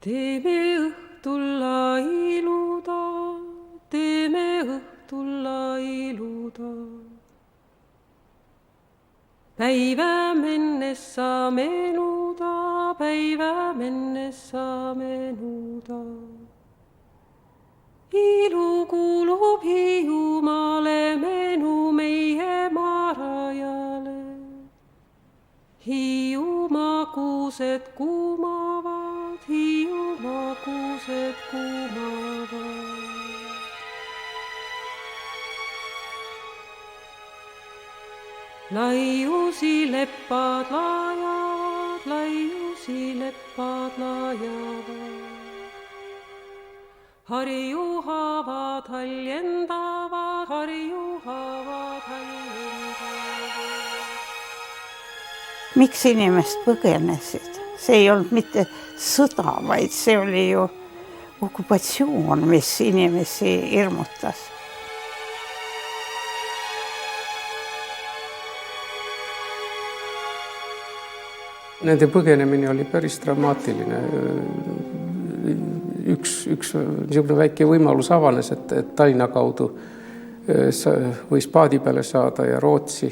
Teeme õhtulla iluda, teeme õhtulla iluda. Päivä mennessä menuda, päivä mennessä menuda. Ilu kuulub Hiiumaale, menu meie maarajale. Hiiumaa kuused kuumavad, Hiiumaa kuused kuumavad. Laiusi leppad lajavad, laiusi leppad lajavad. Harju haavad haljendavad, harju haavad haljendavad. Miks inimest põgenesid? See ei olnud mitte sõda, vaid see oli ju okupatsioon, mis inimesi hirmutas. Nende põgenemine oli päris dramaatiline. Üks niisugune väike võimalus avanes, et Tallinna kaudu võis paadi peale saada ja Rootsi.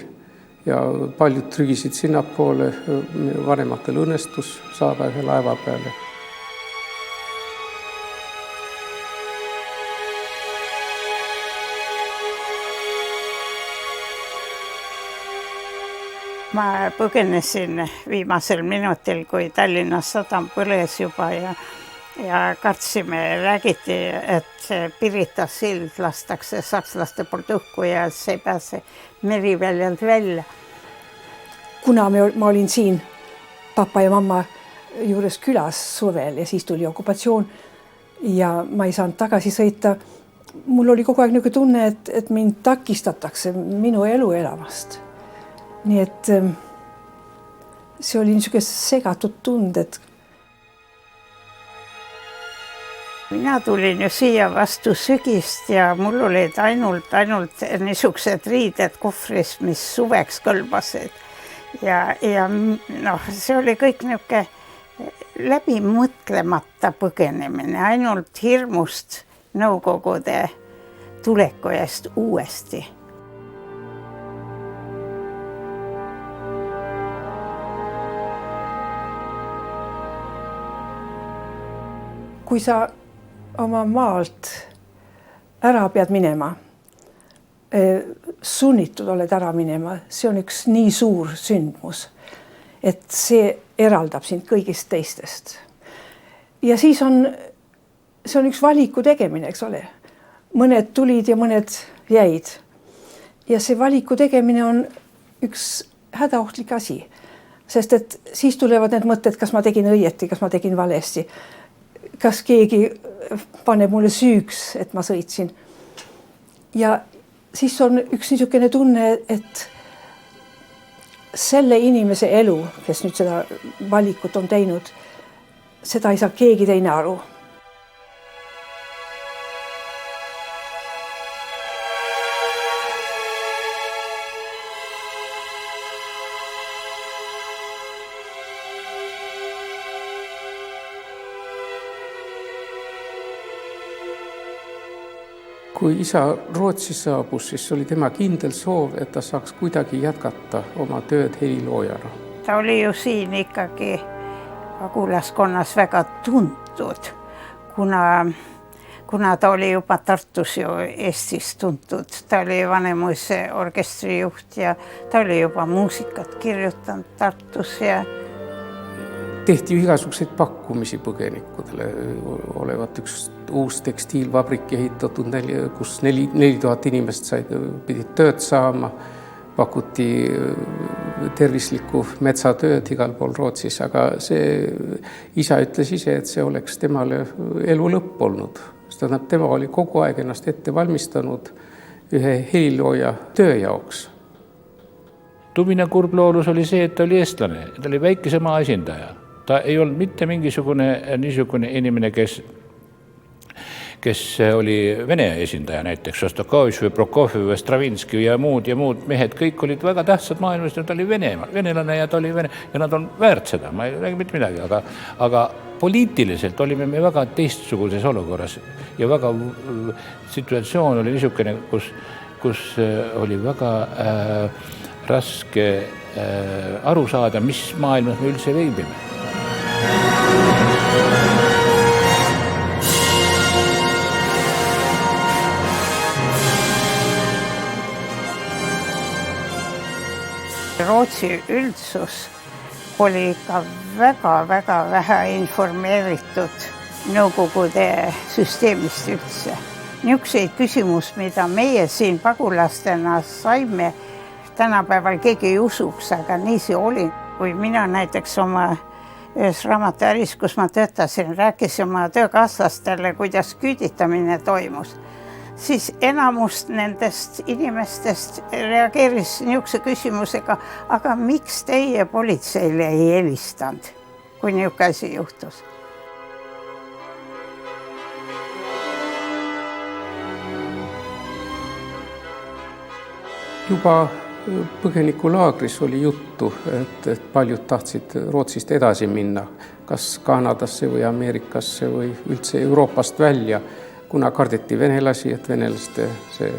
Ja paljud trügisid sinnapoole, vanematel õnnestus saada ühe laeva peale. Ma põgenesin viimasel minutil, kui Tallinna sadam põles juba ja kartsime, räägiti, et Pirita sild lastakse sakslaste poolt õhku ja see ei pääse meriväljalt välja. Kuna ma olin siin papa ja mamma juures külas suvel ja siis tuli okupatsioon ja ma ei saanud tagasi sõita, mul oli kogu aeg niisugune tunne, et mind takistatakse minu elu elamast. Nii et see oli niisugune segatud tunded. Mina tulin ju siia vastu sügist ja mul olid ainult niisugused riided kohvris, mis suveks kõlbasid. Ja see oli kõik niisugune läbi mõtlemata põgenemine, ainult hirmust Nõukogude tuleku eest uuesti. Kui sa oma maalt ära pead minema, sunnitud oled ära minema, see on üks nii suur sündmus, et see eraldab sind kõigist teistest. Ja siis see on üks valiku tegemine, eks ole. Mõned tulid ja mõned jäid. Ja see valiku tegemine on üks hädaohtlik asi, sest et siis tulevad need mõtted, kas ma tegin õieti, kas ma tegin valesti. Kas keegi paneb mulle süüks, et ma sõitsin. Ja siis on üks niisugune tunne, et selle inimese elu, kes nüüd seda valikut on teinud, seda ei saa keegi teine aru. Kui isa Rootsi saabus, siis oli tema kindel soov, et ta saaks kuidagi jätkata oma tööd heliloojana. Ta oli ju siin ikkagi pagulaskonnas väga tuntud, kuna ta oli juba Tartus ju Eestis tuntud. Ta oli Vanemuise orkestrijuht ja ta oli juba muusikat kirjutanud Tartus ja tehti igasuguseid pakkumisi põgenikudele. Olevat üks uus tekstiilvabrik ehitatud, kus 4000 inimest pidid tööd saama. Pakuti tervislikku metsatööd igal pool Rootsis, aga isa ütles ise, et see oleks temale elu lõpp olnud. Tema oli kogu aeg ennast ette valmistanud ühe helilooja töö jaoks. Tumina kurbloolus oli see, et ta oli eestlane, ta oli väikese maa esindaja. Ta ei olnud mitte mingisugune niisugune inimene, kes oli Vene esindaja, näiteks Šostakovitš või Prokofjev või Stravinski ja muud mehed, kõik olid väga tähtsad maailmas, ta oli venelane ja ta oli vene ja nad on väärt seda, ma ei räägi mitte midagi, aga poliitiliselt olime me väga teistsuguses olukorras ja väga situatsioon oli niisugune, kus oli väga raske aru saada, mis maailmas me üldse veibime. Rootsi üldsus oli ikka väga-väga vähe informeeritud nõukogude süsteemist üldse. Niisuguseid küsimus, mida meie siin pagulastena saime, tänapäeval keegi ei usuks, aga nii see oli. Kui mina näiteks oma ühes raamatuäris, kus ma töötasin, rääkisin oma töökaaslastele, kuidas küüditamine toimus, siis enamus nendest inimestest reageeris niisuguse küsimusega, aga miks teie politseile ei helistanud, kui niisugune asi juhtus? Juba põgenikulaagris oli juttu, et paljud tahtsid Rootsist edasi minna, kas Kanadasse või Ameerikasse või üldse Euroopast välja, kuna kardeti venelasi, et venelaste see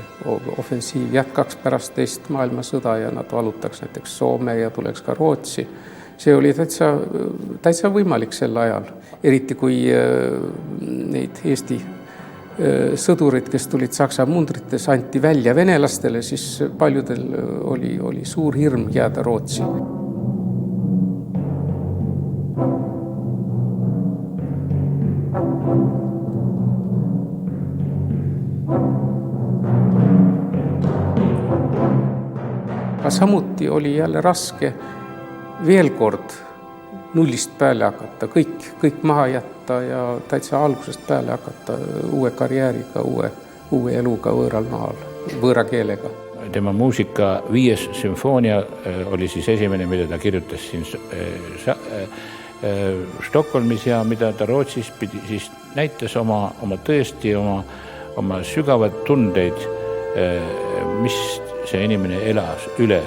offensiiv jätkaks pärast teist maailmasõda ja nad valutaks näiteks Soome ja tuleks ka Rootsi. See oli täitsa võimalik sel ajal, eriti kui neid Eesti sõdurid, kes tulid Saksa mundrites, anti välja venelastele, siis paljudel oli suur hirm jääda Rootsi. Aga samuti oli jälle raske veel kord nullist peale hakata, kõik maha jätta ja täitsa algusest peale hakata uue karjääriga, uue eluga võõral maal, võõra keelega. Tema muusika 5. sümfoonia oli siis esimene, mida ta kirjutas siin Stockholmis ja mida ta Rootsis siis näitas oma tõesti, oma sügavad tundeid, mis see inimene elas üle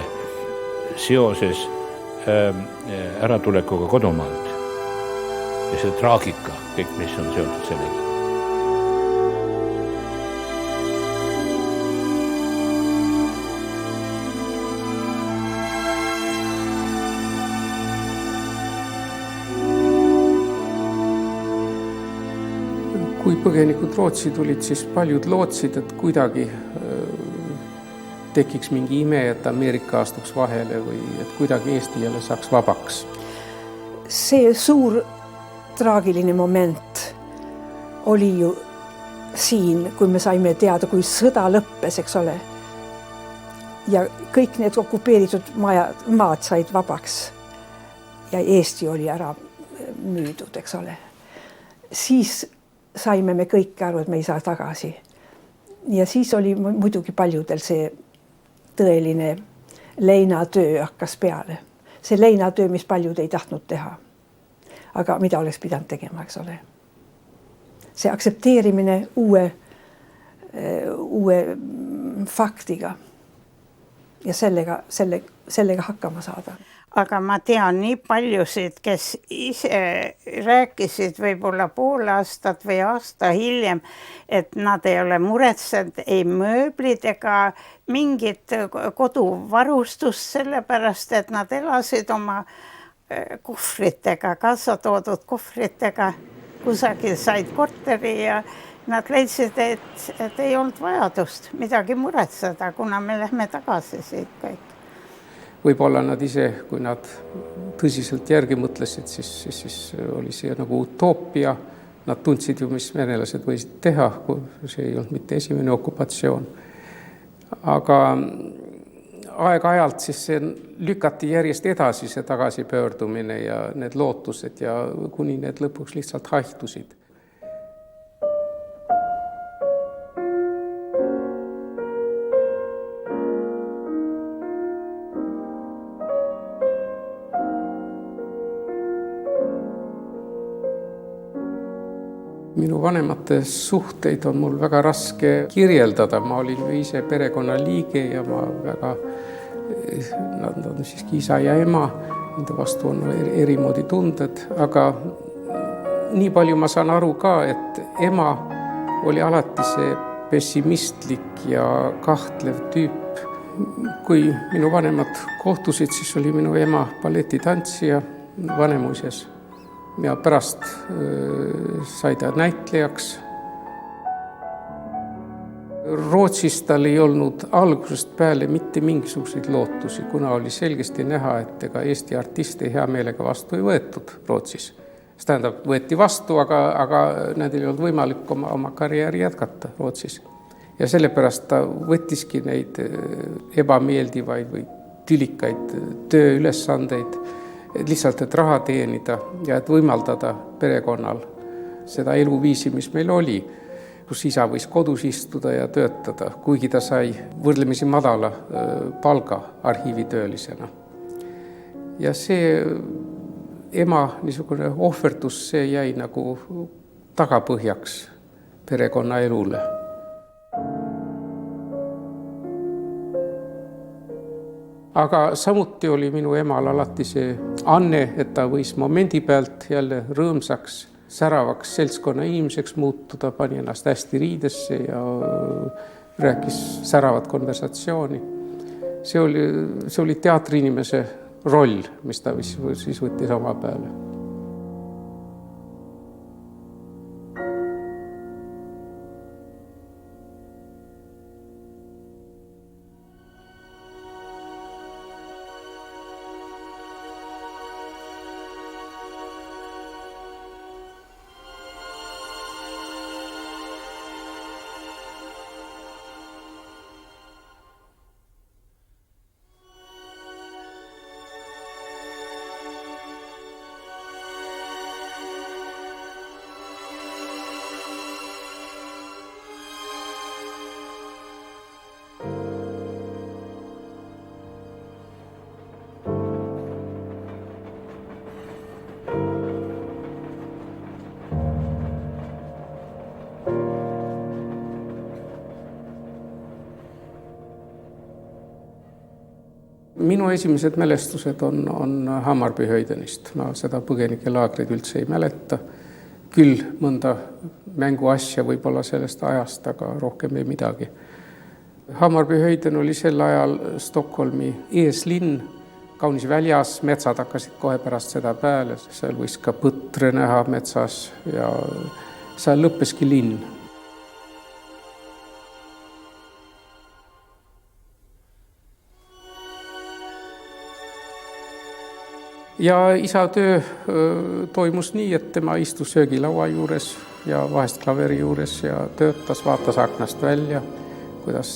seoses äratulekuga kodumaalt ja see traagika, kõik, mis on seotud sellega. Kui põgenikud Rootsi tulid, siis paljud lootsid, et kuidagi tekiks mingi ime, et Ameerika astuks vahele või et kuidagi Eesti jälle saaks vabaks. See suur traagiline moment oli ju siin, kui me saime teada, kui sõda lõppes, eks ole. Ja kõik need okupeeritud maad said vabaks ja Eesti oli ära müüdud, eks ole. Siis saime me kõik aru, et me ei saa tagasi. Ja siis oli muidugi paljudel see tõeline leinatöö hakkas peale. See leinatöö, mis paljud ei tahtnud teha. Aga mida oleks pidanud tegema, eks ole. See aksepteerimine uue faktiga ja sellega hakkama saada. Aga ma tean nii paljusid, kes ise rääkisid võib-olla pool aastat või aasta hiljem, et nad ei ole muretsenud ei mööblid ega mingit koduvarustust, sellepärast, et nad elasid oma kohvritega, kaasa toodud kohvritega, kusagil said korteri ja nad leidsid, et ei olnud vajadust midagi muretseda, kuna me lähme tagasi siit kõik. Võib-olla nad ise, kui nad tõsiselt järgi mõtlesid, siis oli see nagu utoopia. Nad tundsid ju, mis venelased võisid teha, kui see ei olnud mitte esimene okupatsioon. Aga aeg-ajalt siis see lükati järjest edasi see tagasipöördumine ja need lootused ja kuni need lõpuks lihtsalt haihtusid. Minu vanemate suhteid on mul väga raske kirjeldada, ma olin ju ise perekonna liige ja ma väga, nad on siiski isa ja ema, nende vastu on erimoodi tunded, aga nii palju ma saan aru ka, et ema oli alati see pessimistlik ja kahtlev tüüp. Kui minu vanemad kohtusid, siis oli minu ema balletitantsija Vanemuises ja pärast sai ta näitlejaks. Rootsis tal ei olnud algusest peale mitte mingisuguseid lootusi, kuna oli selgesti näha, et ega Eesti artiste hea meelega vastu ei võetud Rootsis. See tähendab, võeti vastu, aga nendel ei olnud võimalik oma karjääri jätkata Rootsis. Ja sellepärast ta võttiski neid ebameeldivaid või tülikaid tööülesandeid, lihtsalt, et raha teenida ja et võimaldada perekonnal seda eluviisi, mis meil oli, kus isa võis kodus istuda ja töötada, kuigi ta sai võrdlemisi madala palga arhiivitöölisena. Ja see ema niisugune ohverdus, see jäi nagu tagapõhjaks perekonna elule. Aga samuti oli minu emal alati see anne, et ta võis momendi pealt jälle rõõmsaks, säravaks seltskonna inimeseks muutuda, pani ennast hästi riidesse ja rääkis säravat konversatsiooni. See oli teatriinimese roll, mis ta siis võttis oma peale. Minu esimesed mälestused on Hammarbyhöjdenist. Ma seda põgenikelaagreid üldse ei mäleta. Küll mõnda mänguasja võib-olla sellest ajast, aga rohkem ei midagi. Hammarbyhöjden oli sel ajal Stockholmi eeslinn, kaunis väljas, metsad hakkasid kohe pärast seda peale. Seal võis ka põtre näha metsas ja seal lõppeski linn. Ja isa töö toimus nii, et tema istus söögilaua juures ja vahest klaveri juures ja töötas, vaatas aknast välja, kuidas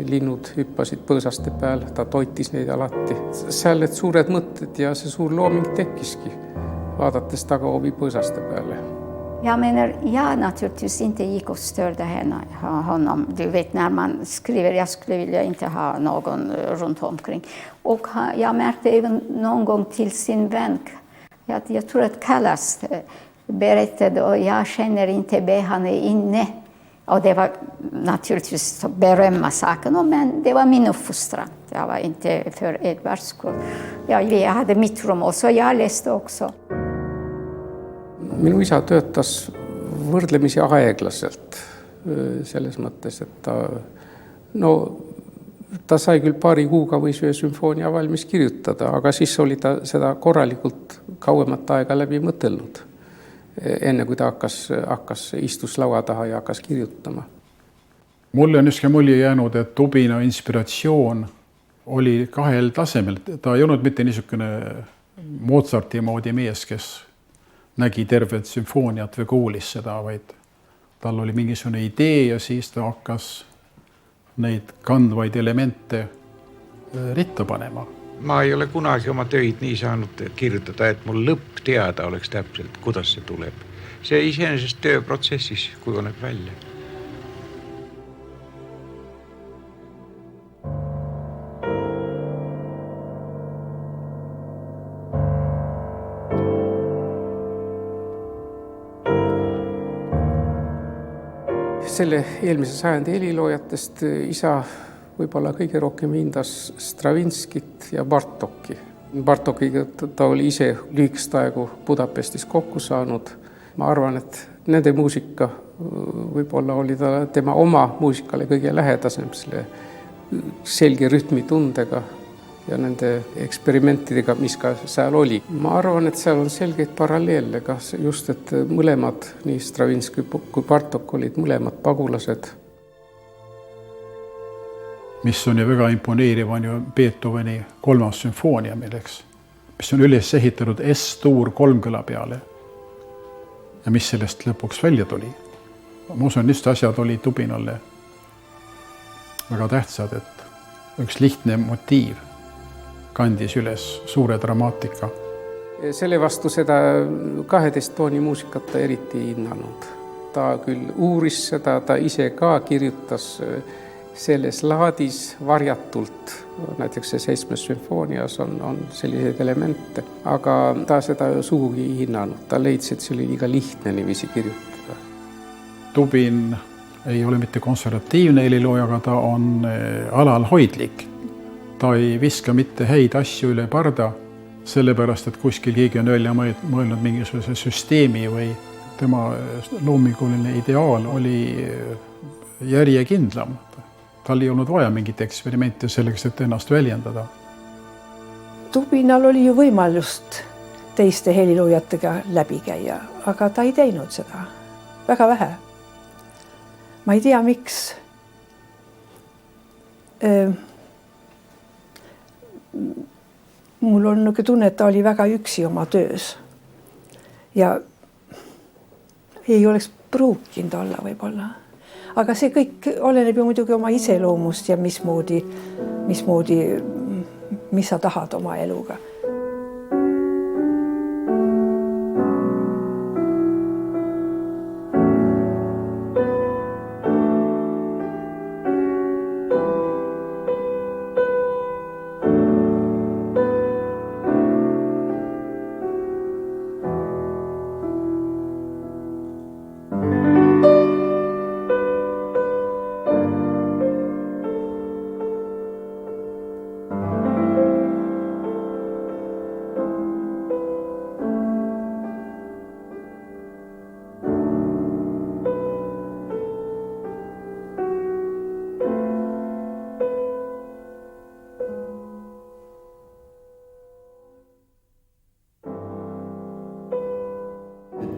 linnud hüppasid põõsaste peal, ta toitis neid alati. Seal need suured mõtted ja see suur looming tekkiski, vaadates tagaovi põõsaste peale. Jag menar, jag naturligtvis inte gick och störde honom. Du vet, när man skriver, jag skulle vilja inte ha någon runt omkring. Och jag märkte även någon gång till sin vän, jag tror att Kallas berättade, och jag känner inte be, han är inne. Och det var naturligtvis att berömma saken, men det var min uppfostran. Jag var inte för Edvards skull. Jag hade mitt rum och så jag läste också. Minu isa töötas võrdlemisi aeglaselt selles mõttes, et ta sai küll paari kuuga võis ühe sümfoonia valmis kirjutada, aga siis oli ta seda korralikult kauemat aega läbi mõtelnud, enne kui ta hakkas istus laua taha ja hakkas kirjutama. Mulle on niisugune mulje jäänud, et Tubino inspiratsioon oli kahel tasemel. Ta ei olnud mitte niisugune Mozarti moodi mees, kes nägi tervet sümfooniat või kuulis seda, vaid tal oli mingisugune idee ja siis ta hakkas neid kandvaid elemente ritta panema. Ma ei ole kunagi oma töid nii saanud kirjutada, et mul lõpp teada oleks täpselt, kuidas see tuleb. See iseenesest tööprotsessis kujuneb välja. selle eelmise sajandi heliloojatest isa võib-olla kõige rohkem hindas Stravinskit ja Bartoki. Bartokiga ta oli ise lühikest aegu Budapestis kokku saanud. Ma arvan, et nende muusika võib-olla oli ta tema oma muusikale kõige lähedasem selle selge rütmitundega ja nende eksperimentidega, mis ka seal oli. Ma arvan, et seal on selgeid paralleele, ka just, et mõlemad, nii Stravinski kui Bartok olid mõlemad pagulased. Mis on ju väga imponeeriv, on ju Beethoveni 3. sümfoonia milleks, mis on üles ehitatud S-tuur 3 kõla peale. Ja mis sellest lõpuks välja tuli. Ma usun, just asjad oli Tubinale väga tähtsad, et üks lihtne motiiv kandis üles suure dramaatika. Selle vastu seda 12 tooni muusikat ta eriti hinnanud. Ta küll uuris seda, ta ise ka kirjutas selles laadis varjatult, näiteks see 7. sümfoonias on selliseid elemente, aga ta seda sugugi ei hinnanud. Ta leidis, et see oli liiga lihtne niiviisi kirjutada. Tubin ei ole mitte konservatiivne helilooja, aga ta on alalhoidlik. Ta ei viska mitte häid asju üle parda, sellepärast, et kuskil keegi on välja mõelnud mingisuguse süsteemi või tema loominguline ideaal oli järjekindlam. Tal ei olnud vaja mingit eksperimenti selleks, et ennast väljendada. Tubinal oli ju võimalust teiste heliloojatega läbi käia, aga ta ei teinud seda. Väga vähe. Ma ei tea, miks. Mul on tunne, et ta oli väga üksi oma töös. Ja ei oleks pruukinud olla võib-olla. Aga see kõik oleneb ju muidugi oma iseloomust ja mismoodi, mis sa tahad oma eluga.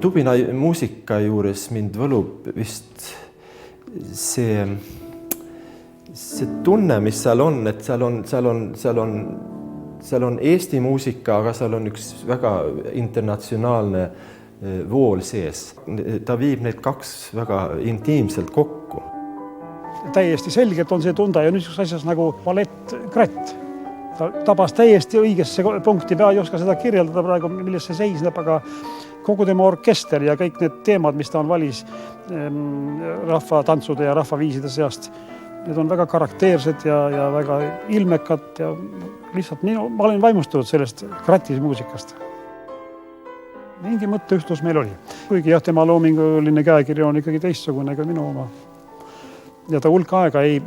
Tubina muusika juures mind võlub vist see tunne, mis seal on, et seal on Eesti muusika, aga seal on üks väga internatsionaalne vool sees. Ta viib need kaks väga intiimselt kokku. Täiesti selgelt on see tunda ja niisuguses asjas nagu balett-kratt. Ta tabas täiesti õigesse punkti, pea ei oska seda kirjeldada praegu, milles see seisneb, aga kogu tema orkester ja kõik need teemad, mis ta on valis rahvatantsude ja rahvaviiside seast, need on väga karakteersed ja väga ilmekad ja lihtsalt ma olen vaimustunud sellest kratis muusikast. Mingi mõtteühtlus meil oli. Kuigi jah, tema loominguline käekiri on ikkagi teistsugune kui minu oma. Ja ta hulk aega ei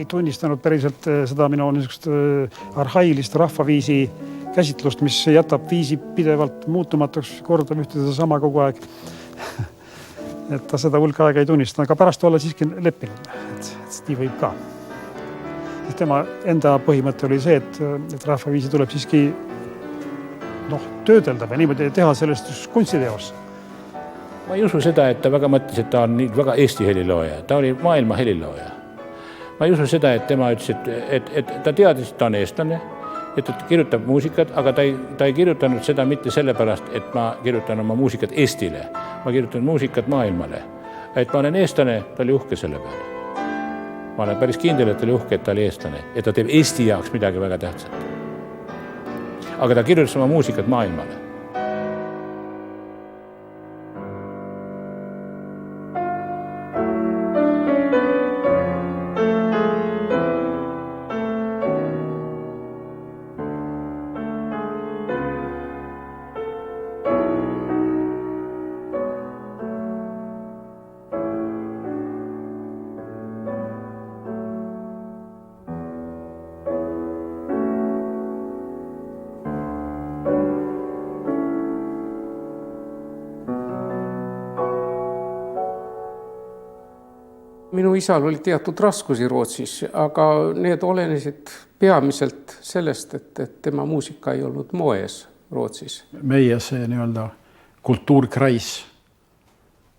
tunnistanud päriselt seda minu niisugust arhailist rahvaviisi käsitlust, mis jätab viisi pidevalt muutumatuks, kordab ühte sama kogu aeg. Et ta seda hulka aega ei tunnistanud, aga pärast olla siiski leppinud, et nii võib ka. Tema enda põhimõte oli see, et rahvaviisi tuleb siiski töödelda või niimoodi teha sellest kunstiteos. Ma ei usu seda, et ta väga mõtles, et ta on väga Eesti helilooja. Ta oli maailma helilooja. Ma ei usu seda, et tema ütles, et ta teadis, et ta on eestlane, et ta kirjutab muusikat, aga ta ei kirjutanud seda mitte sellepärast, et ma kirjutan oma muusikat Eestile. Ma kirjutan muusikat maailmale. Et ma olen eestlane, ta oli uhke selle peale. Ma olen päris kindel, et ta oli uhke, et ta oli eestlane. Ja ta teeb Eesti jaoks midagi väga tähtsat. Aga ta kirjutas oma muusikat maailmale. Minu isal oli teatud raskusi Rootsis, aga need olenesid peamiselt sellest, et tema muusika ei olnud moes Rootsis. Meie see nii-öelda kultuurkrais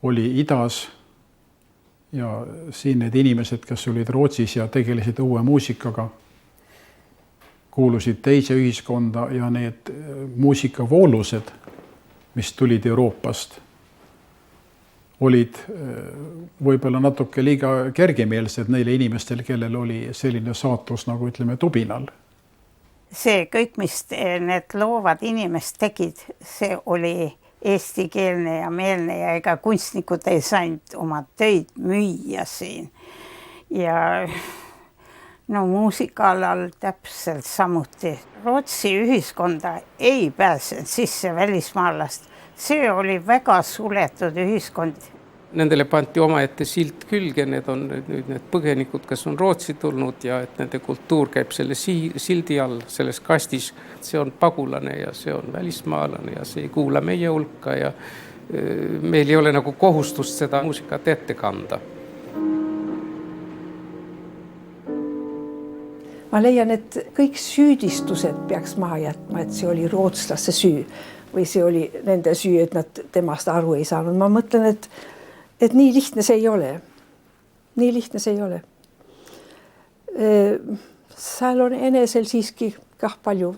oli idas ja siin need inimesed, kes olid Rootsis ja tegelesid uue muusikaga, kuulusid teise ühiskonda ja need muusikavoolused, mis tulid Euroopast, olid võib-olla natuke liiga kergemeelsed neile inimestel, kellel oli selline saatus nagu ütleme Tubinal. See kõik, mis need loovad inimesed tegid, see oli eestikeelne ja meelne ja ega kunstnikud ei saanud oma töid müüa siin. Ja no muusikaalal täpselt samuti. Rootsi ühiskonda ei pääsenud sisse välismaalast. See oli väga suletud ühiskond. Nendele panti omaette silt külge, need on nüüd need põgenikud, kes on Rootsi tulnud ja et nende kultuur käib selle sildi all, selles kastis. See on pagulane ja see on välismaalane ja see ei kuula meie hulka ja meil ei ole nagu kohustust seda muusikat ette kanda. Ma leian, et kõik süüdistused peaks maha jätma, et see oli rootslaste süü või see oli nende süü, et nad temast aru ei saanud. Ma mõtlen, et nii lihtne see ei ole. Nii lihtne see ei ole. Seal on enesel siiski kah palju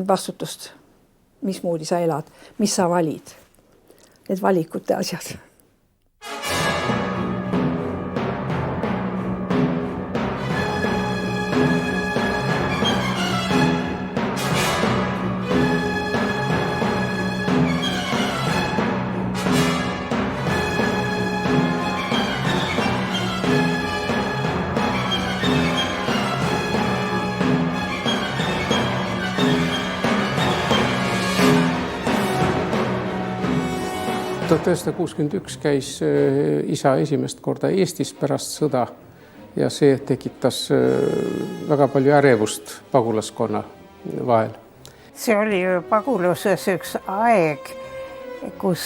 vastutust, mismoodi sa elad, mis sa valid. Need valikute asjad. Aastal 1961 käis isa esimest korda Eestis pärast sõda ja see tekitas väga palju ärevust pagulaskonna vahel. See oli ju paguluses üks aeg, kus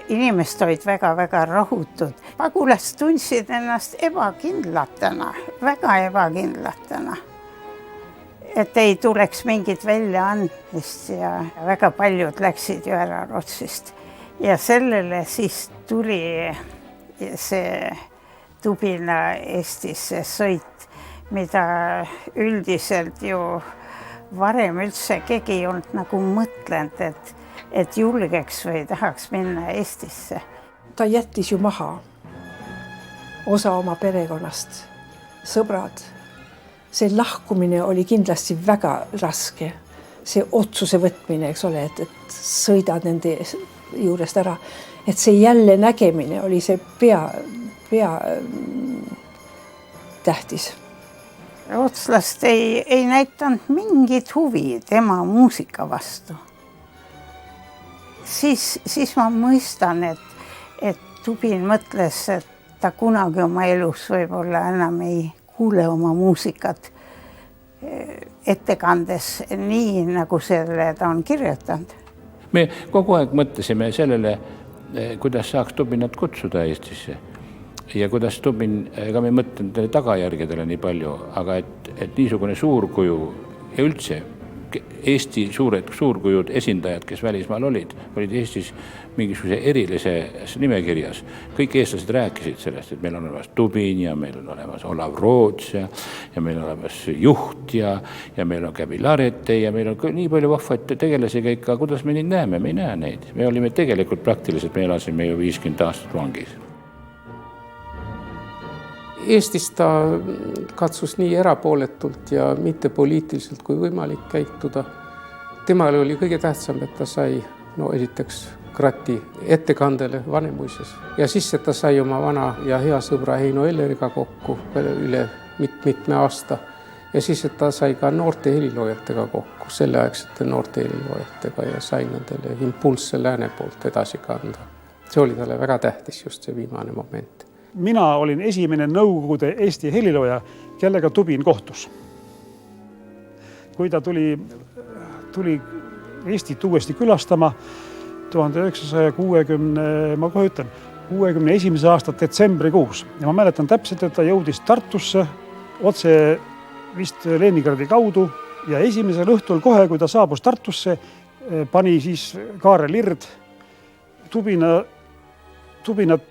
inimesed olid väga-väga rahutud. Pagulast tundsid ennast ebakindlatena, väga ebakindlatena. Et ei tuleks mingit väljaandmist ja väga paljud läksid ju ära Rootsist. Ja sellele siis tuli see Tubina Eestisse sõit, mida üldiselt ju varem üldse keegi ei olnud nagu mõtlenud, et julgeks või tahaks minna Eestisse. Ta jättis ju maha osa oma perekonnast, sõbrad. See lahkumine oli kindlasti väga raske. See otsuse võtmine, eks ole, et sõidad nende juurest ära, et see jälle nägemine oli see pea tähtis. Rootslast ei näitanud mingit huvi tema muusika vastu. Siis ma mõistan, et Tubin mõtles, et ta kunagi oma elus võib-olla enam ei kuule oma muusikat ettekandes nii, nagu selle ta on kirjutanud. Me kogu aeg mõtlesime sellele, kuidas saaks Tubinat kutsuda Eestisse ja kuidas Tubin, ega me mõtlenud tagajärgedele nii palju, aga et niisugune suurkuju ja üldse Eesti suurkujud esindajad, kes välismaal olid Eestis mingisuguse erilise nimekirjas. Kõik eestlased rääkisid sellest, et meil on olemas Tubin ja meil on olemas Olav Roots ja meil on olemas Juht ja meil on Käbi Larete ja meil on nii palju vahvaid tegelasi kõik, aga kuidas me neid näeme? Me ei näe neid. Me olime tegelikult praktiliselt, me elasime ju 50 aastat vangis. Eestis ta katsus nii erapooletult ja mitte poliitiliselt kui võimalik käituda. Temal oli kõige tähtsam, et ta sai esiteks Krati ettekandele Vanemuises ja siis, et ta sai oma vana ja hea sõbra Heino Elleriga kokku üle mitme aasta ja siis, et ta sai ka noorte heliloojatega kokku, selleaegsete noorte heliloojatega ja sai nendele impulsse lääne poolt edasi kanda. See oli talle väga tähtis just see viimane moment. Mina olin esimene Nõukogude Eesti helilooja, kellega Tubin kohtus. Kui ta tuli Eestit uuesti külastama 1960, ma kohe ütlen, 61. aasta detsembrikuus ja ma mäletan täpselt, et ta jõudis Tartusse otse vist Leningradi kaudu ja esimesel õhtul kohe, kui ta saabus Tartusse, pani siis Kaarel Ird Tubinat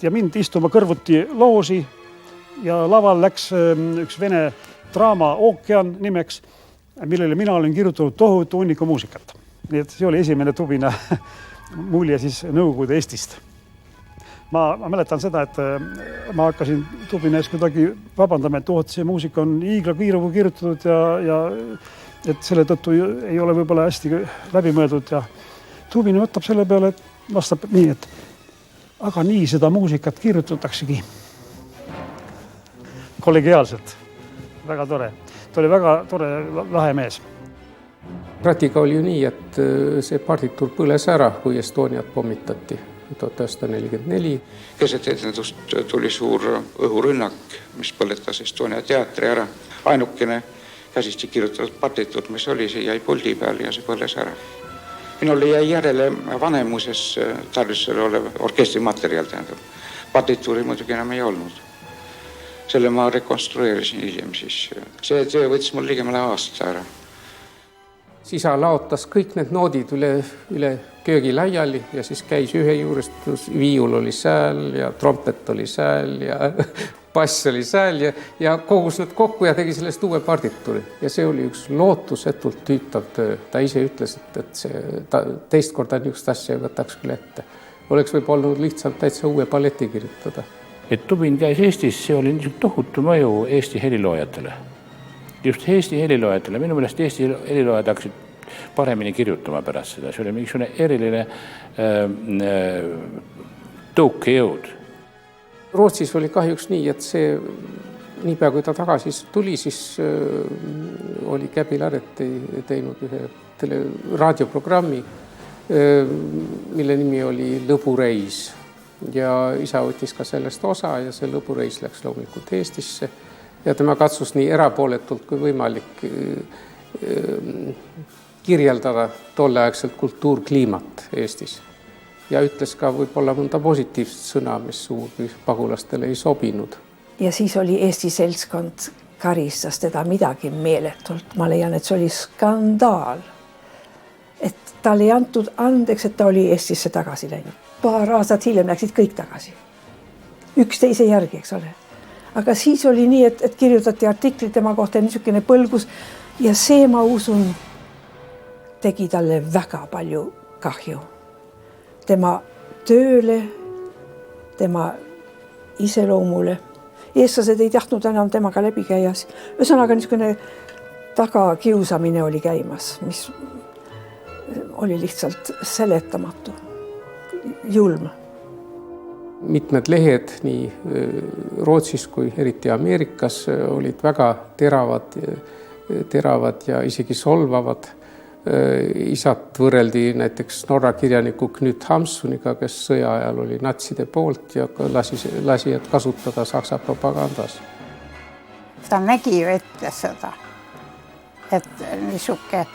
ja mind istuma kõrvuti loosi ja laval läks üks vene draama Ookean nimeks, millele mina olen kirjutanud tohutu hunniku muusikat. Nii et see oli esimene Tubina mulje siis Nõukogude Eestist. Ma mäletan seda, et ma hakkasin Tubina ees kuidagi vabandama, et see muusika on hiigla kiiruga kirjutatud ja et selle tõttu ei ole võib-olla hästi läbi mõeldud ja Tubina võtab selle peale, et vastab nii, et aga nii seda muusikat kirjutataksegi. Kollegiaalselt. Väga tore. Ta oli väga tore lahe mees. Kratiga oli ju nii, et see partituur põles ära, kui Estoniat pommitati 1944. Keset etendust tuli suur õhurünnak, mis põletas Estonia teatri ära. Ainukene käsisti kirjutatud partituur, mis oli, see jäi puldi peal ja see põles ära. Minule jäi järele vanemuses tarvistusel olev orkestrimaterjal, tähendab. Partituuri muidugi enam ei olnud. Selle ma rekonstrueerisin hiljem siis. See töö võttis mul ligemale aasta ära. Isa laotas kõik need noodid üle köögi laiali ja siis käis ühe juurest, viiul oli sääl ja trompet oli sääl ja bass oli sääl ja kogus need kokku ja tegi sellest uue partituuri. Ja see oli üks lootusetult tüütav töö. Ta ise ütles, et teist korda niisugust asja ei võtaks küll ette. Oleks võib olnud lihtsalt täitsa uue balleti kirjutada. Et Tubin käis Eestis, see oli niisugune tohutu mõju Eesti heliloojatele. Just Eesti heliloojatele. Minu meelest Eesti heliloojad hakkasid paremini kirjutama pärast seda. See oli mingisugune eriline tõukejõud. Rootsis oli kahjuks nii, et see niipea kui ta tagasi tuli, siis oli Käbi Laret teinud ühe raadioprogrammi, mille nimi oli Lõbureis. Ja isa võttis ka sellest osa ja see Lõbureis läks loomulikult Eestisse. Ja tema katsus nii erapooletult kui võimalik kirjeldada tolleaegselt kultuurkliimat Eestis. Ja ütles ka võib-olla mõnda positiivset sõna, mis suuri pagulastele ei sobinud. Ja siis oli Eesti seltskond karistas teda midagi meeletult. Ma leian, et see oli skandaal. Et tal ei antud andeks, et ta oli Eestisse tagasi läinud. Paar aastat hiljem läksid kõik tagasi. Üksteise järgi, eks ole. Aga siis oli nii, et kirjutati artiklit tema kohta niisugune põlgus ja see, ma usun, tegi talle väga palju kahju. Tema tööle, tema iseloomule. Eestlased ei tahtnud enam temaga läbi käias. Ühesõnaga niisugune tagakiusamine oli käimas, mis oli lihtsalt seletamatu, julm. Mitmed lehed nii Rootsis kui eriti Ameerikas olid väga teravad ja isegi solvavad. Isat võrreldi näiteks Norra kirjaniku Knut Hamsuniga, kes sõja ajal oli natside poolt ja lasi kasutada Saksa propagandas. Ta nägi ju ette seda, et niisugune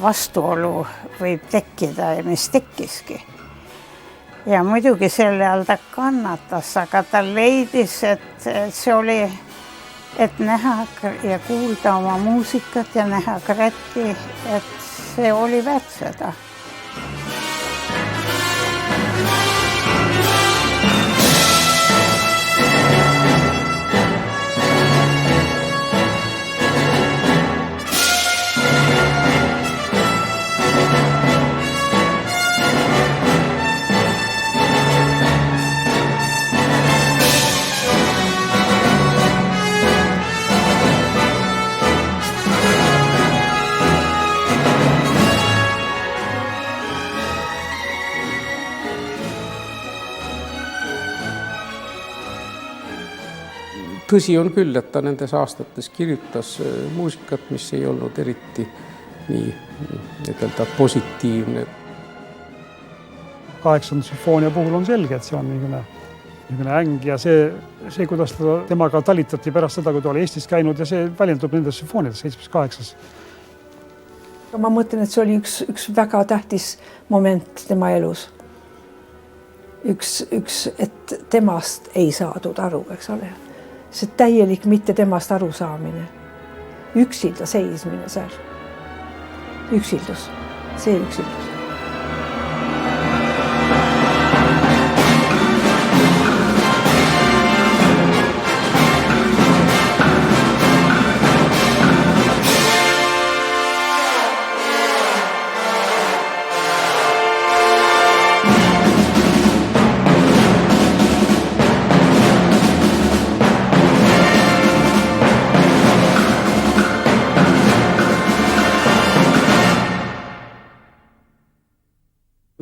vastuolu võib tekkida ja mis tekkiski. Ja muidugi selle all ta kannatas, aga ta leidis, et see oli, et näha ja kuulda oma muusikat ja näha Kratti, et see oli väärt seda. Tõsi on küll, et ta nendes aastates kirjutas muusikat, mis ei olnud eriti nii ütelda positiivne. 8. sümfoonia puhul on selge, et see on niisugune äng ja see, kuidas temaga talitati pärast seda, kui ta oli Eestis käinud ja see väljendub nendes sümfooniades 7-8. Ma mõtlen, et see oli üks väga tähtis moment tema elus. et temast ei saadud aru, eks ole. See täielik mitte temast arusaamine. Üksilda seismine seal. Üksildus. See üksildus.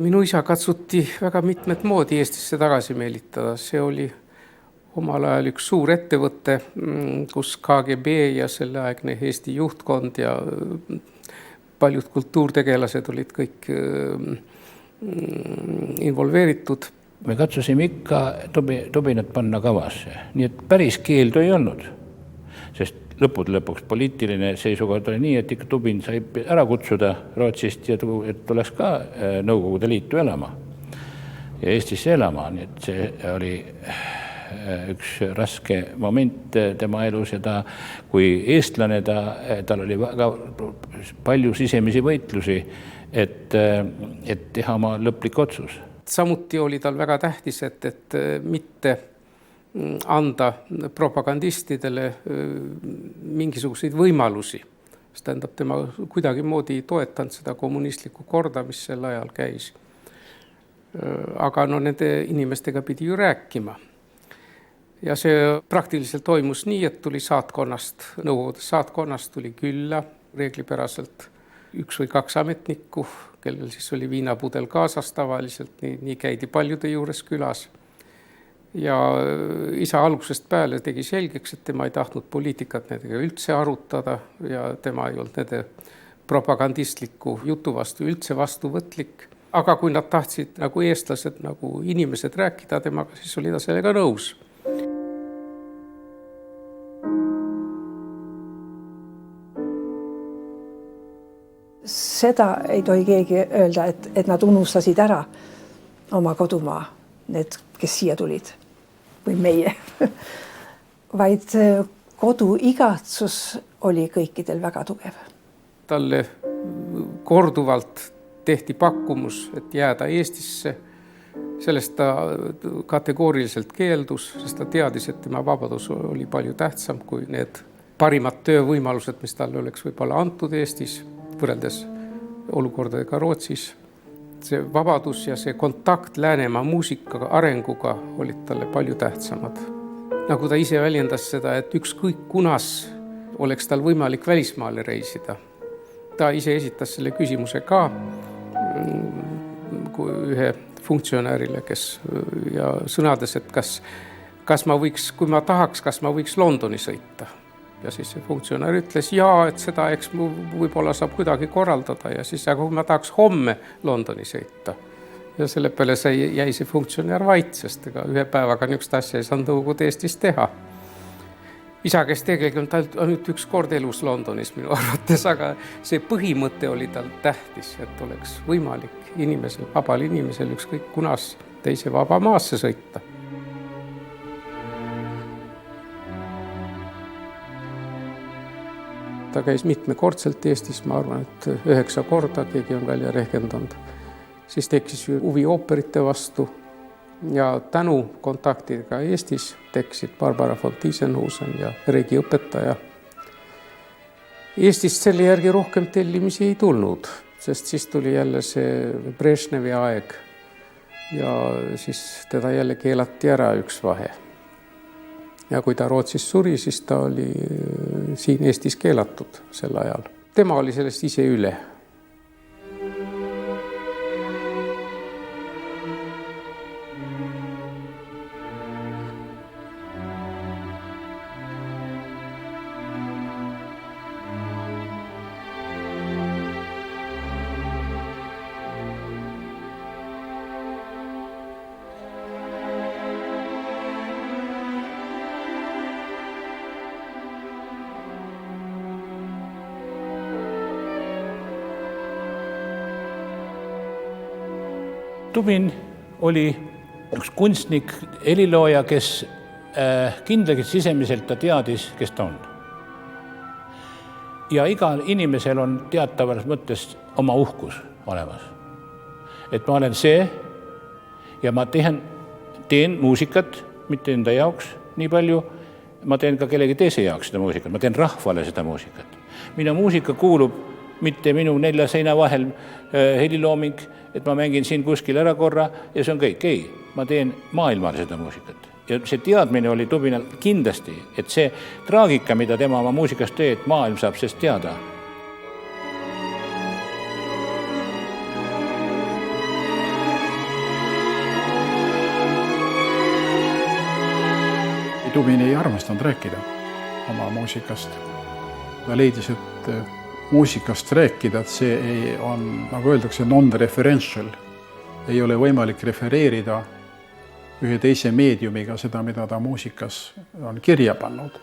Minu isa katsuti väga mitmed moodi Eestisse tagasi meelitada. See oli omal ajal üks suur ettevõte, kus KGB ja selleaegne Eesti juhtkond ja paljud kultuurtegelased olid kõik involveeritud. Me katsusime ikka Tobinat panna kavasse, nii et päris keeldu ei olnud, sest lõpuks poliitiline seisukohad oli nii, et ikka Tobin sai ära kutsuda Rootsist ja et tuleks ka Nõukogude Liitu elama ja Eestisse elama, nii et see oli üks raske moment tema elus ja kui eestlane tal oli väga palju sisemisi võitlusi, et teha oma lõplik otsus. Samuti oli tal väga tähtis, et mitte anda propagandistidele mingisuguseid võimalusi. See tähendab, tema kuidagi moodi ei toetanud seda kommunistlikku korda, mis sel ajal käis. Aga nende inimestega pidi ju rääkima. Ja see praktiliselt toimus nii, et tuli saatkonnast, Nõukogude saatkonnast tuli külla reeglipäraselt 1 või 2 ametnikku, kellel siis oli viinapudel kaasas tavaliselt, nii käidi paljude juures külas. Ja isa algusest peale tegi selgeks, et tema ei tahtnud poliitikat nendega üldse arutada ja tema ei olnud nende propagandistliku jutu vastu üldse vastuvõtlik. Aga kui nad tahtsid nagu eestlased, nagu inimesed rääkida temaga, siis oli ta sellega nõus. Seda ei tohi keegi öelda, et nad unustasid ära oma kodumaa, need, kes siia tulid. Või meie, vaid kodu igatsus oli kõikidel väga tugev. Talle korduvalt tehti pakkumus, et jääda Eestisse. Sellest ta kategooriliselt keeldus, sest ta teadis, et tema vabadus oli palju tähtsam kui need parimad töövõimalused, mis talle oleks võib-olla antud Eestis, võrreldes olukordadega Rootsis. See vabadus ja see kontakt Läänemaa muusika arenguga olid talle palju tähtsamad. Nagu ta ise väljendas seda, et ükskõik kunas oleks tal võimalik välismaale reisida. Ta ise esitas selle küsimuse ka ühe funktsionäärile, kes ja sõnades, et kas ma võiks, kui ma tahaks, kas ma võiks Londoni sõita. Ja siis see funktsionär ütles, et seda eks võib-olla saab kuidagi korraldada ja siis, aga kui ma tahaks homme Londoni sõita. Ja selle peale jäi see funktsionär vait, sest ega ühe päevaga niisugust asja ei saanud Nõukogude Eestis teha. Isa, kes tegelikult ainult üks kord elus Londonis minu arvates, aga see põhimõte oli tal tähtis, et oleks võimalik inimesel, vabal inimesel ükskõik kunas teise vaba maasse sõita. Ta käis mitmekordselt Eestis, ma arvan, et 9 korda, keegi on välja rehkendanud. Siis tekkis huvi ooperite vastu ja tänu kontaktidega Eestis tekkisid Barbara von Tiesenhusen ja Regi õpetaja. Eestist selle järgi rohkem tellimisi ei tulnud, sest siis tuli jälle see Brežnevi aeg ja siis teda jälle keelati ära üks vahe. Ja kui ta Rootsis suri, siis ta oli siin Eestis keelatud sel ajal. Tema oli sellest ise üle. Tobin oli üks kunstnik, helilooja, kes kindlasti sisemiselt ta teadis, kes ta on. Ja igal inimesel on teatavas mõttes oma uhkus olemas. Et ma olen see ja ma teen muusikat, mitte enda jaoks nii palju, ma teen ka kellegi teise jaoks seda muusikat, ma teen rahvale seda muusikat. Minu muusika kuulub mitte minu 4 seina vahel helilooming, et ma mängin siin kuskil ära korra ja see on kõik. Ei, ma teen maailmale seda muusikat. Ja see teadmine oli Tubinal kindlasti, et see traagika, mida tema oma muusikas teed, maailm saab sest teada. Tubin ei armastanud rääkida oma muusikast. Ta leidis, et muusikast rääkida, et see on, nagu öeldakse, non-referential. Ei ole võimalik refereerida ühe teise meediumiga seda, mida ta muusikas on kirja pannud.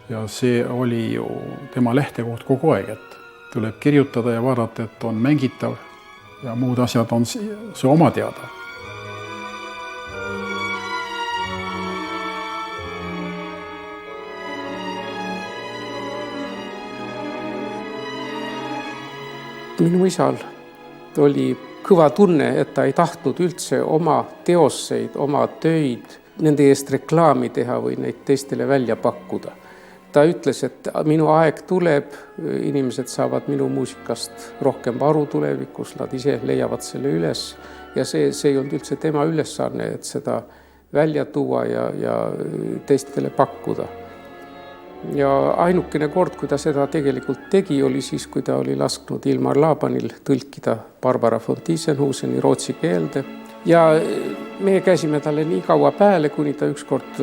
Ja see oli ju tema lähtekoht kogu aeg, et tuleb kirjutada ja vaadata, et on mängitav ja muud asjad on see oma teada. Minu isal oli kõva tunne, et ta ei tahtnud üldse oma teoseid, oma töid, nende eest reklaami teha või neid teistele välja pakkuda. Ta ütles, et minu aeg tuleb, inimesed saavad minu muusikast rohkem aru tulevikus, nad ise leiavad selle üles ja see ei olnud üldse tema ülesanne, et seda välja tuua ja teistele pakkuda. Ja ainukene kord, kui ta seda tegelikult tegi, oli siis, kui ta oli lasknud Ilmar Laabanil tõlkida Barbara von Tiesenhuseni rootsi keelde. Ja me käisime talle nii kaua pääle, kuni ta ükskord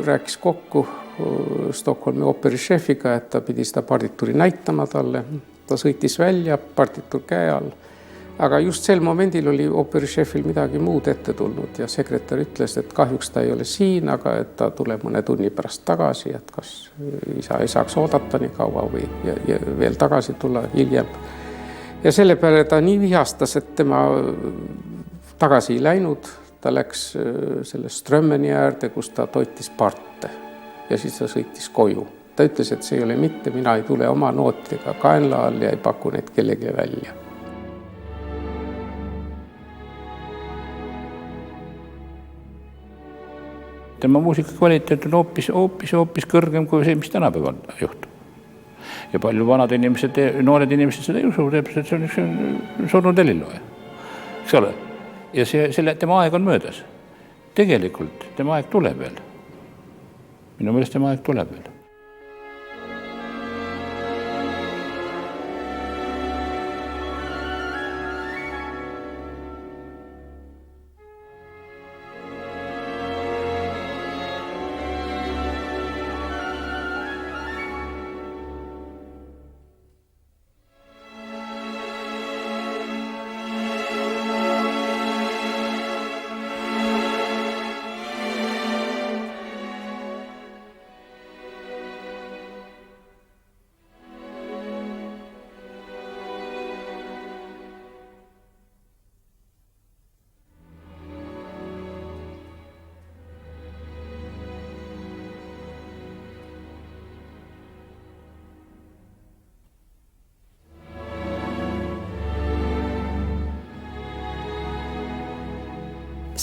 rääkis kokku Stockholmi ooperišefiga, et ta pidi seda partituuri näitama talle. Ta sõitis välja, partituur käe all. Aga just sel momendil oli ooperišefil midagi muud ette tulnud ja sekretär ütles, et kahjuks ta ei ole siin, aga et ta tuleb mõne tunni pärast tagasi, et kas isa ei saaks oodata nii kaua või ja veel tagasi tulla hiljem. Ja selle peale ta nii vihastas, et tema tagasi ei läinud. Ta läks selle Strömmeni äärde, kus ta toitis parte ja siis ta sõitis koju. Ta ütles, et see ei ole mitte, mina ei tule oma nootidega kaenla all ja ei paku neid kellegi välja. Tema muusika kvaliteet on hoopis kõrgem kui see, mis tänapäeval juhtub. Ja palju vanad inimesed, noored inimesed seda ei usu, et see on üks surnud helilooja. Eks ole? Ja tema aeg on möödas. Tegelikult tema aeg tuleb veel. Minu meelest tema aeg tuleb veel.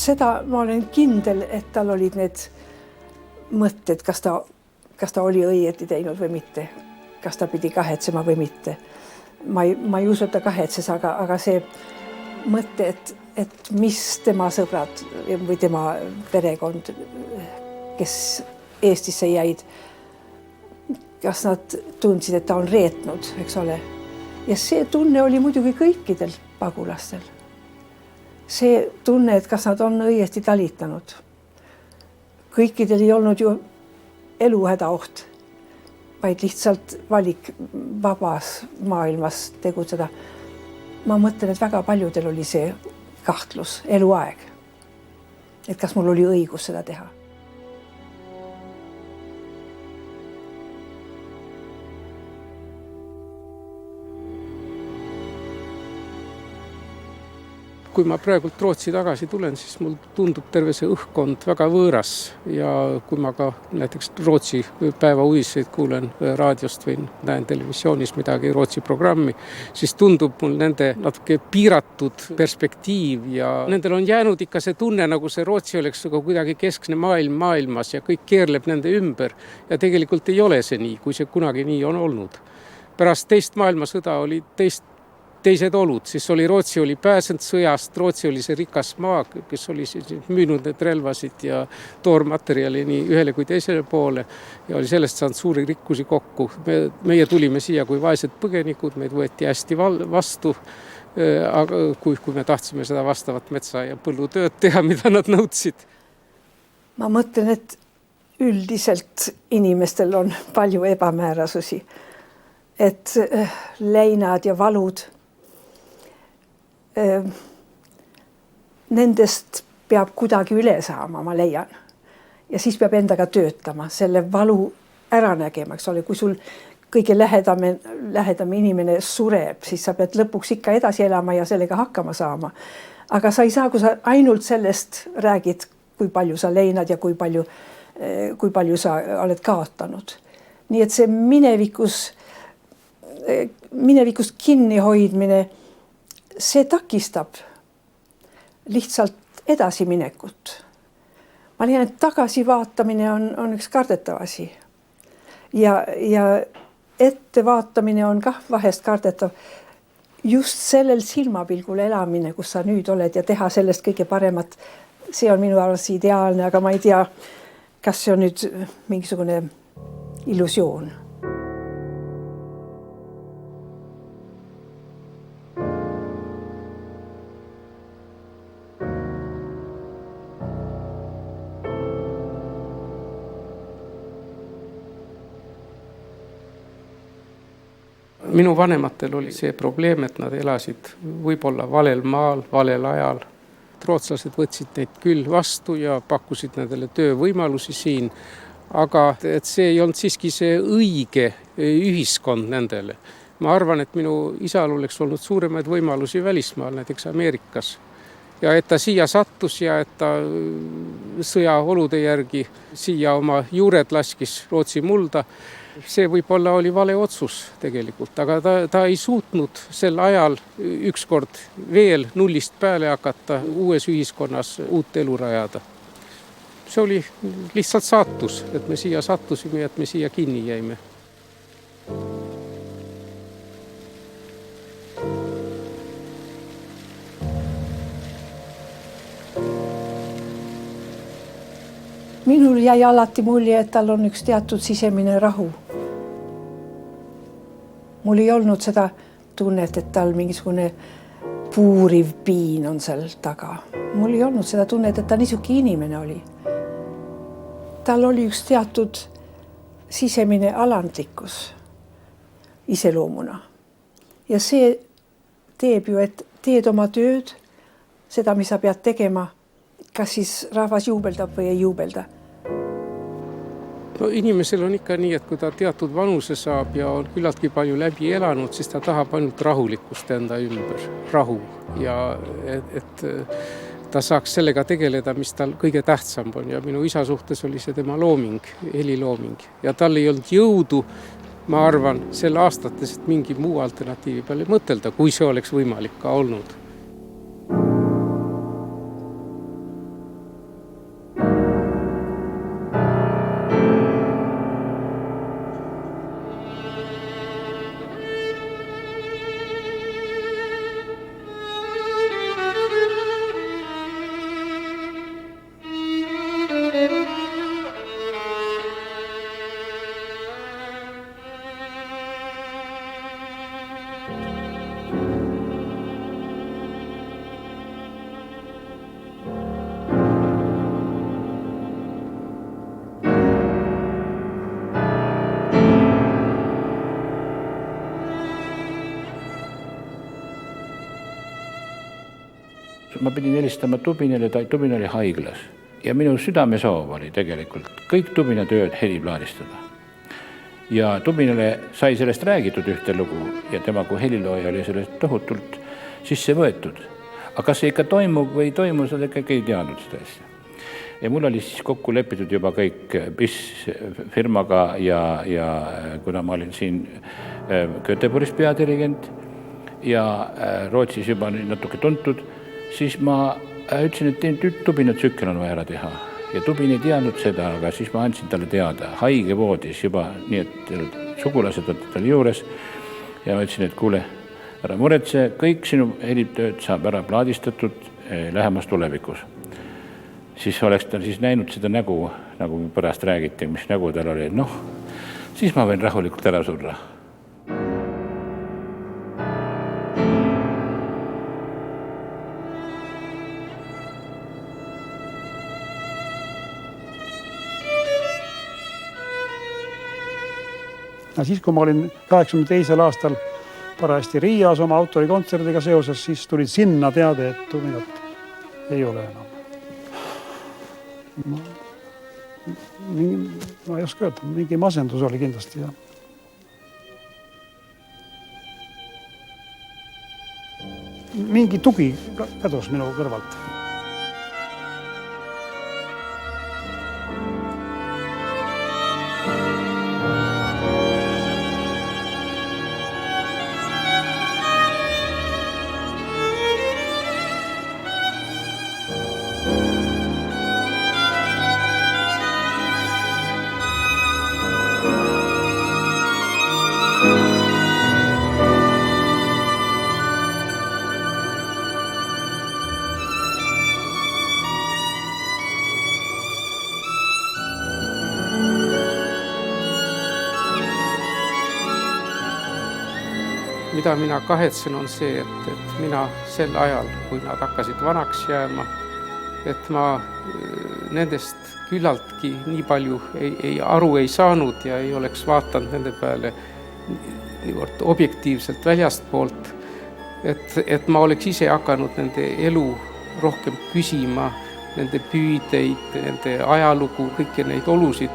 Seda ma olen kindel, et tal olid need mõtted, kas ta oli õieti teinud või mitte, kas ta pidi kahetsema või mitte. Ma ei usu, et ta kahetses, aga see mõte, et mis tema sõbrad või tema perekond, kes Eestisse jäid, kas nad tundsid, et ta on reetnud, eks ole. Ja see tunne oli muidugi kõikidel pagulastel. See tunne, et kas nad on õiesti talitanud. Kõikidel ei olnud ju eluhädaoht, vaid lihtsalt valik vabas maailmas tegutseda. Ma mõtlen, et väga paljudel oli see kahtlus, eluaeg. Et kas mul oli õigus seda teha. kui ma praegult Rootsi tagasi tulen, siis mul tundub terve see õhkkond väga võõras ja kui ma ka näiteks Rootsi päevauudiseid kuulen raadiost või näen televisioonis midagi Rootsi programmi, siis tundub mul nende natuke piiratud perspektiiv ja nendel on jäänud ikka see tunne, nagu see Rootsi oleks kuidagi keskne maailm maailmas ja kõik keerleb nende ümber ja tegelikult ei ole see nii, kui see kunagi nii on olnud. Pärast teist maailmasõda oli teised olud, siis Rootsi oli pääsenud sõjast, Rootsi oli see rikas maa, kes oli müünud need relvasid ja toormaterjali nii ühele kui teisele poole ja oli sellest saanud suuri rikkusi kokku. Meie tulime siia kui vaesed põgenikud, meid võeti hästi vastu, aga kui me tahtsime seda vastavat metsa- ja põllutööd teha, mida nad nõudsid. Ma mõtlen, et üldiselt inimestel on palju ebamäärasusi, et leinad ja valud nendest peab kuidagi üle saama, ma leian. Ja siis peab endaga töötama, selle valu ära nägema, eks ole, kui sul kõige lähedam inimene sureb, siis sa pead lõpuks ikka edasi elama ja sellega hakkama saama. Aga sa ei saa, kui sa ainult sellest räägid, kui palju sa leinad ja kui palju sa oled kaotanud. Nii et see minevikust kinni hoidmine, see takistab lihtsalt edasiminekut. Ma leian, et tagasivaatamine on üks kardetav asi. Ja ettevaatamine on kah vahest kardetav. Just sellel silmapilgul elamine, kus sa nüüd oled ja teha sellest kõige paremat, see on minu arvates ideaalne, aga ma ei tea, kas see on nüüd mingisugune illusioon. Minu vanematel oli see probleem, et nad elasid võib-olla valel maal, valel ajal. Rootslased võtsid neid küll vastu ja pakkusid nendele töövõimalusi siin, aga et see ei olnud siiski see õige ühiskond nendele. Ma arvan, et minu isal oleks olnud suuremaid võimalusi välismaal, näiteks Ameerikas. Ja et ta siia sattus ja et ta sõjaolude järgi siia oma juured laskis Rootsi mulda, see võib-olla oli vale otsus tegelikult, aga ta ei suutnud sel ajal ükskord veel nullist peale hakata uues ühiskonnas uut elu rajada. See oli lihtsalt saatus, et me siia sattusime ja et me siia kinni jäime. Minul jäi alati mulje, et tal on üks teatud sisemine rahu. Mul ei olnud seda tunnet, et tal mingisugune puuriv piin on seal taga. Mul ei olnud seda tunnet, et ta niisuke inimene oli. Tal oli üks teatud sisemine alandlikkus iseloomuna. Ja see teeb ju, et teed oma tööd, seda, mis sa pead tegema, kas siis rahvas juubeldab või ei juubelda? No, inimesel on ikka nii, et kui ta teatud vanuse saab ja on küllaltki palju läbi elanud, siis ta tahab ainult rahulikkust enda ümber, rahu ja et ta saaks sellega tegeleda, mis tal kõige tähtsam on ja minu isa suhtes oli see tema looming, helilooming ja tal ei olnud jõudu, ma arvan, sel aastates, et mingi muu alternatiivi peale mõtelda, kui see oleks võimalik ka olnud. Ma pidin helistama Tubinile, Tubin oli haiglas ja minu südamesoov oli tegelikult kõik Tubina tööd heliplaanistada. Ja Tubinile sai sellest räägitud ühte lugu ja tema kui helilooja oli sellest tohutult sisse võetud. aga kas see ikka toimub või ei toimu, seda ikkagi ei teadnud seda asja. Ja mul oli siis kokku lepitud juba kõik BIS firmaga ja kuna ma olin siin Göteborgis peadirigent ja Rootsis juba natuke tuntud, siis ma ütlesin, et tubinatsükkel on vaja ära teha. Ja Tubin ei teadnud seda, aga siis ma andsin talle teada haigevoodis juba, nii et sugulased olid tal juures ja ma ütlesin, et kuule, ära muretse, kõik sinu helitööd saab ära plaadistatud lähemas tulevikus. Siis oleks ta siis näinud seda nägu, nagu pärast räägiti, mis nägu tal oli, noh, siis ma võin rahulikult ära surra. Ja siis, kui ma olin 82. aastal parajasti Riias oma autorikontserdiga seoses, siis tuli sinna teade, et Tubinat ei ole enam. Ma ei oska öelda, mingi masendus oli kindlasti. Ja. Mingi tugi kadus minu kõrvalt. Mida mina kahetsen on see, et mina sel ajal, kui nad hakkasid vanaks jääma, et ma nendest küllaltki nii palju aru ei saanud ja ei oleks vaatanud nende peale niivõrd objektiivselt väljast poolt, et ma oleks ise hakanud nende elu rohkem küsima, nende püüdeid, nende ajalugu, kõiki neid olusid,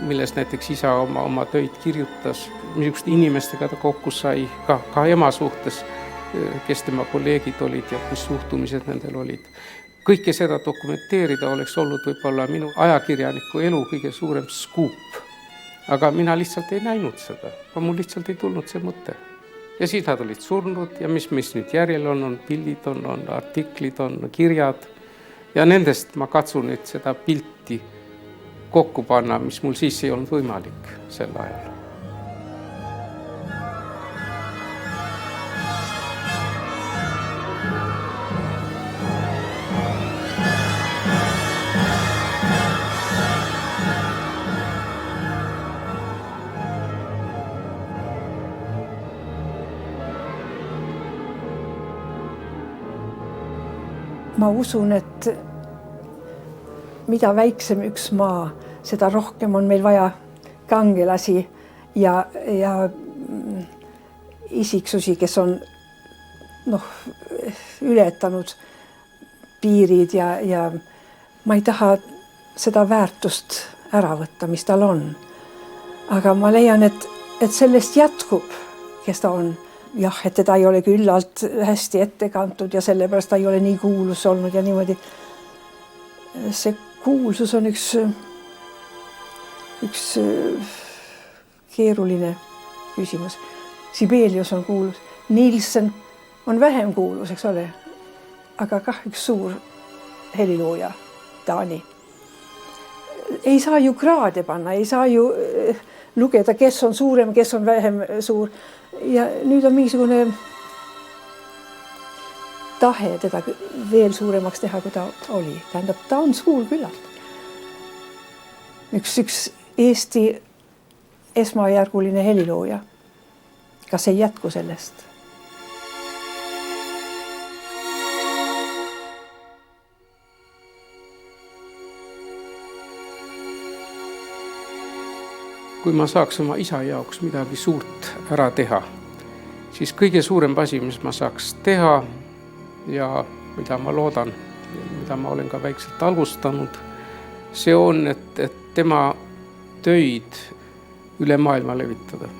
milles näiteks isa oma töid kirjutas, missugust inimestega ta kokku sai, ka ema suhtes, kes tema kolleegid olid ja mis suhtumised nendel olid. Kõike seda dokumenteerida oleks olnud võib-olla minu ajakirjaniku elu kõige suurem skuup. Aga mina lihtsalt ei näinud seda, mul lihtsalt ei tulnud see mõte. Ja siis nad olid surnud ja mis nüüd järjel on pildid, on artiklid, on kirjad. Ja nendest ma katsun nüüd seda pilti kokku panna, mis mul siis ei olnud võimalik sel ajal. Ma usun, et mida väiksem üks maa, seda rohkem on meil vaja kangelasi ja isiksusi, kes on ületanud piirid ja ma ei taha seda väärtust ära võtta, mis tal on. Aga ma leian, et sellest jätkub, kes ta on. Jah, et teda ei ole küllalt hästi ette kantud ja sellepärast ta ei ole nii kuulus olnud ja niimoodi. See kuulsus on üks keeruline küsimus. Sibelius on kuulus, Nielsen on vähem kuulus, eks ole, aga kah üks suur helilooja, Taani. Ei saa ju kraade panna, ei saa ju lugeda, kes on suurem, kes on vähem suur. Ja nüüd on mingisugune tahe teda veel suuremaks teha, kui ta oli. Tähendab, ta on suur küllalt. Üks Eesti esmajärguline helilooja. Kas ei jätku sellest? Kui ma saaks oma isa jaoks midagi suurt ära teha, siis kõige suurem asi, mis ma saaks teha ja mida ma loodan, mida ma olen ka väikselt alustanud, see on, et tema töid üle maailma levitada.